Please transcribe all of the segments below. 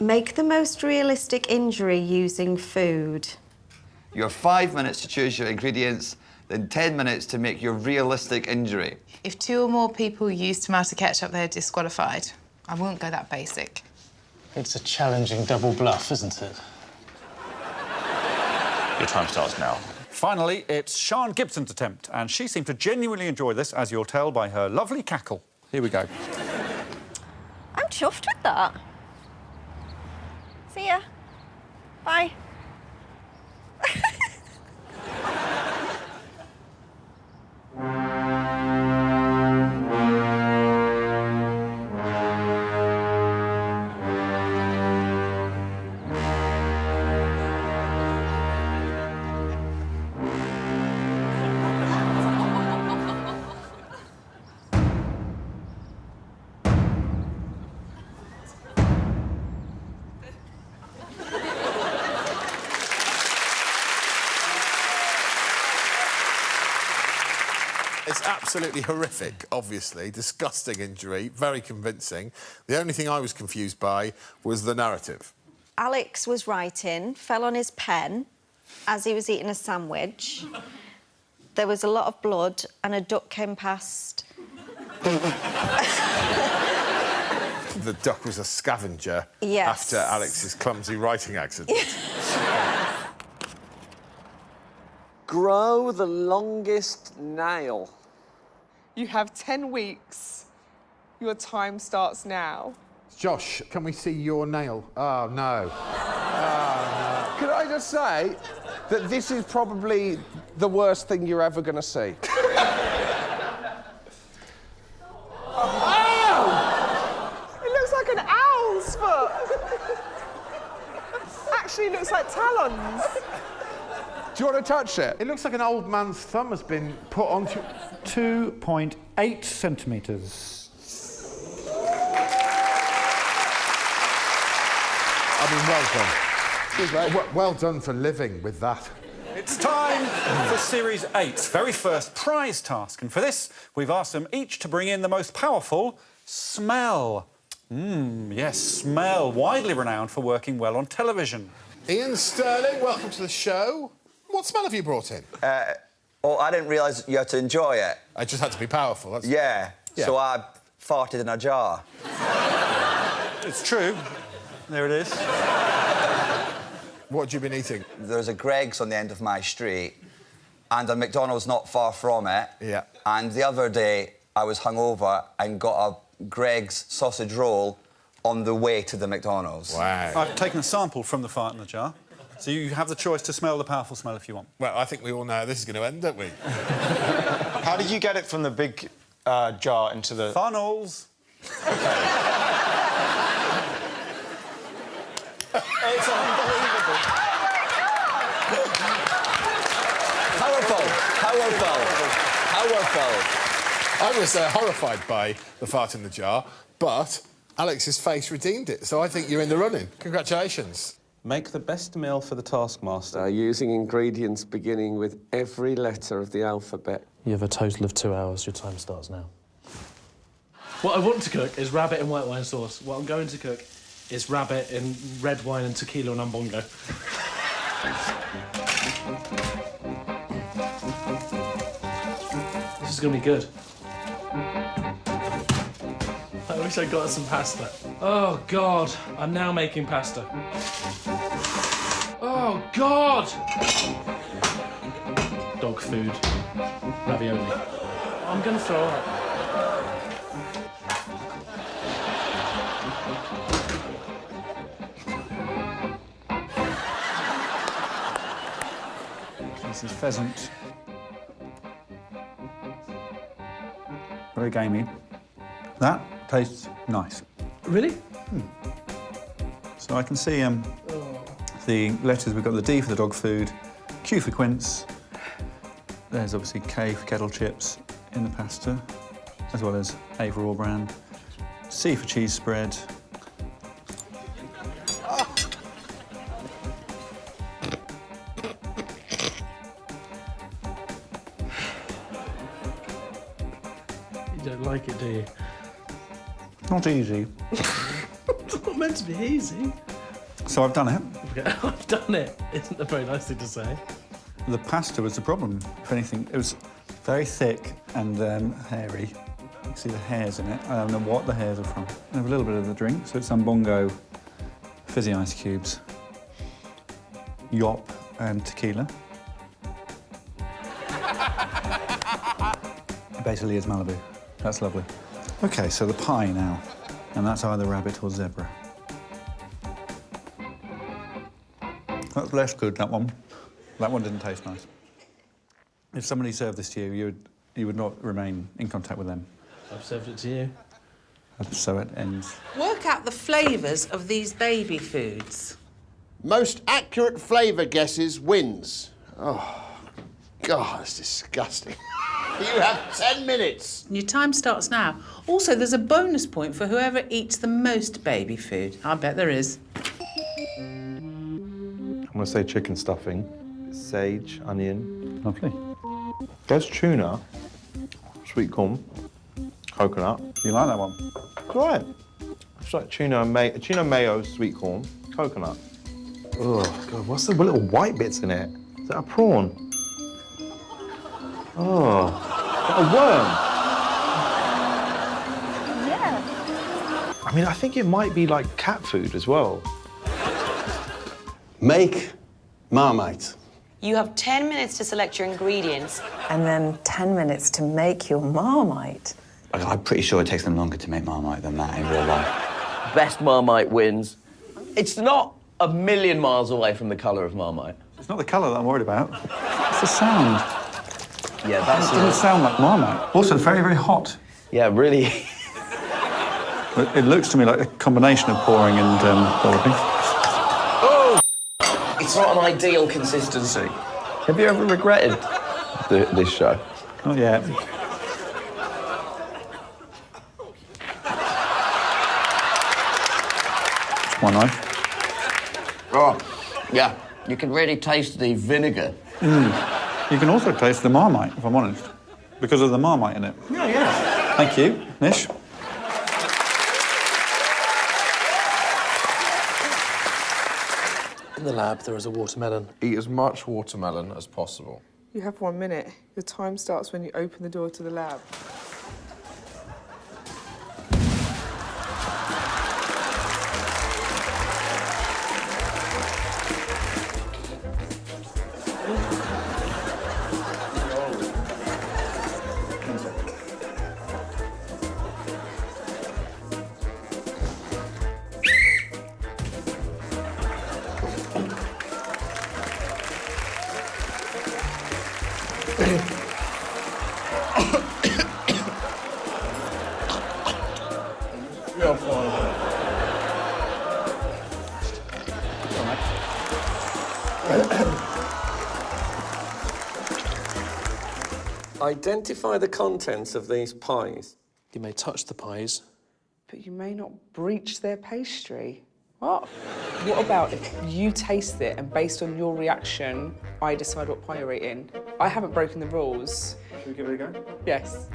Make the most realistic injury using food. You have 5 minutes to choose your ingredients, then 10 minutes to make your realistic injury. If 2 or more people use tomato ketchup, they're disqualified. I won't go that basic. It's a challenging double bluff, isn't it? Your time starts now. Finally, it's Sian Gibson's attempt, and she seemed to genuinely enjoy this, as you'll tell by her lovely cackle. Here we go. I'm chuffed with that. See ya. Bye. It's absolutely horrific, obviously. Disgusting injury, very convincing. The only thing I was confused by was the narrative. Alex was writing, fell on his pen as he was eating a sandwich. There was a lot of blood and a duck came past. The duck was a scavenger after Alex's clumsy writing accident. Grow the longest nail. You have 10 weeks. Your time starts now. Josh, can we see your nail? Oh, no. Oh, no. Can I just say that this is probably the worst thing you're ever going to see? Oh! It looks like an owl's foot. Actually, it looks like talons. Do you want to touch it? It looks like an old man's thumb has been put onto 2.8 centimetres. I mean, well done. Excuse me. Well done for living with that. It's time for Series 8's very first prize task, and for this, we've asked them each to bring in the most powerful smell. Yes, smell, widely renowned for working well on television. Ian Sterling, welcome to the show. What smell have you brought in? Oh, I didn't realise you had to enjoy it. I just had to be powerful. That's... Yeah, so I farted in a jar. It's true. There it is. What had you been eating? There's a Greg's on the end of my street and a McDonald's not far from it. Yeah. And the other day, I was hungover and got a Greg's sausage roll on the way to the McDonald's. Wow. I've taken a sample from the fart in the jar, so you have the choice to smell the powerful smell if you want. Well, I think we all know how this is going to end, don't we? How did you get it from the big jar into the... Funnels. It's unbelievable. Powerful. I was horrified by the fart in the jar, but Alex's face redeemed it, so I think you're in the running. Congratulations. Make the best meal for the Taskmaster. Using ingredients beginning with every letter of the alphabet. You have a total of 2 hours. Your time starts now. What I want to cook is rabbit in white wine sauce. What I'm going to cook is rabbit in red wine and tequila and umbongo. This is going to be good. I wish I got some pasta. Oh, God. I'm now making pasta. Oh, God! Dog food. Ravioli. I'm going to throw up. This is pheasant. Very gamey. That tastes nice. Really? So I can see the letters. We've got the D for the dog food, Q for quince. There's obviously K for kettle chips in the pasta, as well as A for all brand. C for cheese spread. You don't like it, do you? Not easy. It's not meant to be easy. So I've done it. Okay, I've done it. Isn't a very nice thing to say. The pasta was the problem. If anything, it was very thick and hairy. You can see the hairs in it. I don't know what the hairs are from. I have a little bit of the drink, so it's Umbongo fizzy ice cubes, yop and tequila. It basically is Malibu. That's lovely. OK, so the pie now. And that's either rabbit or zebra. That's less good, that one. That one didn't taste nice. If somebody served this to you, you would not remain in contact with them. I've served it to you. So it ends. Work out the flavours of these baby foods. Most accurate flavour guesses wins. Oh, God, that's disgusting. You have 10 minutes. Your time starts now. Also, there's a bonus point for whoever eats the most baby food. I bet there is. I'm going to say chicken stuffing, sage, onion. Lovely. There's tuna, sweet corn, coconut. You like that one? It's all right. It's like tuna mayo, sweet corn, coconut. Oh, God, what's the little white bits in it? Is that a prawn? Oh, is that a worm? Yeah. I mean, I think it might be like cat food as well. Make Marmite. You have 10 minutes to select your ingredients. And then 10 minutes to make your Marmite. I'm pretty sure it takes them longer to make Marmite than that in real life. Best Marmite wins. It's not a million miles away from the colour of Marmite. It's not the colour that I'm worried about. It's the sound. Yeah, that's It doesn't sound like Marmite. Also, it's very, very hot. Yeah, really. It looks to me like a combination of pouring and boiling. Oh! It's not an ideal consistency. Have you ever regretted this show? Not yet. One knife. Oh, yeah. You can really taste the vinegar. You can also taste the Marmite, if I'm honest, because of the Marmite in it. Yeah, yeah. Thank you, Nish. In the lab, there is a watermelon. Eat as much watermelon as possible. You have 1 minute. Your time starts when you open the door to the lab. You're fine. Identify the contents of these pies. You may touch the pies. But you may not breach their pastry. What? What about if you taste it and based on your reaction, I decide what pie you're eating? I haven't broken the rules. Should we give it a go? Yes.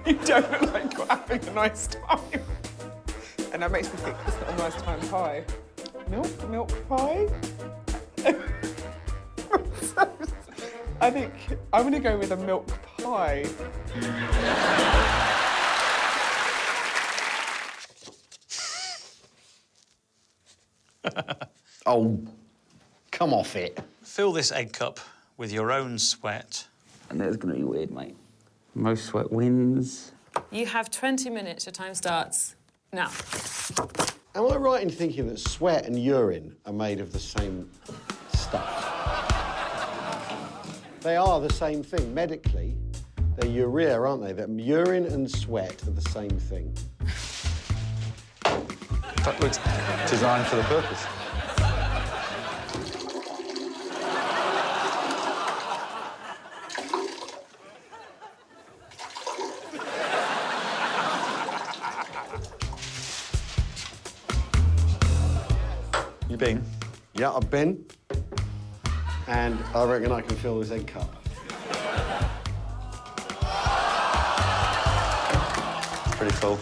You don't look like you're having a nice time. And that makes me think it's not a nice time pie. Milk pie? I think I'm gonna go with a milk pie. Oh, come off it. Fill this egg cup with your own sweat. And that's going to be weird, mate. Most sweat wins. You have 20 minutes. Your time starts now. Am I right in thinking that sweat and urine are made of the same stuff? They are the same thing. Medically, they're urea, aren't they? That urine and sweat are the same thing. That looks designed for the purpose. You been? Yeah, I've been. And I reckon I can fill this egg cup. Pretty full.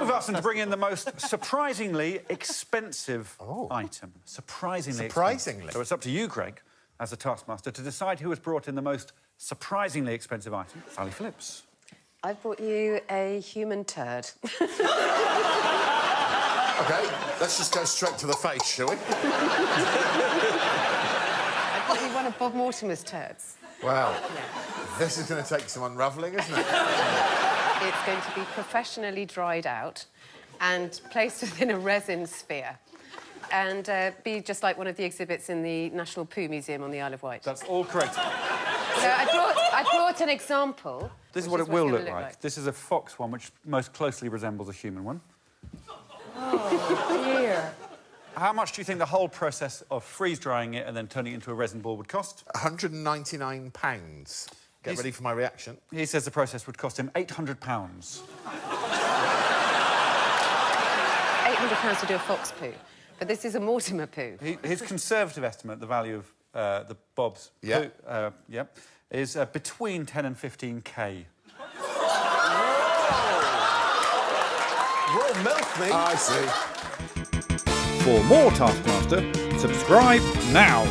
We've asked them to bring in the most surprisingly expensive item. Surprisingly expensive. So it's up to you, Greg, as the Taskmaster, to decide who has brought in the most surprisingly expensive item. Sally Phillips. I've brought you a human turd. OK, let's just go straight to the face, shall we? I brought you one of Bob Mortimer's turds. Wow. This is going to take some unravelling, isn't it? It's going to be professionally dried out and placed within a resin sphere and be just like one of the exhibits in the National Poo Museum on the Isle of Wight. That's all correct. So I brought an example. This is what it will look like. This is a fox one, which most closely resembles a human one. Oh, dear. How much do you think the whole process of freeze-drying it and then turning it into a resin ball would cost? £199. Get ready for my reaction. He says the process would cost him £800. £800 to do a fox poo, but this is a Mortimer poo. His conservative estimate, the value of the Bob's poo, is between 10 and 15k. Well, milk me. I see. For more Taskmaster, subscribe now.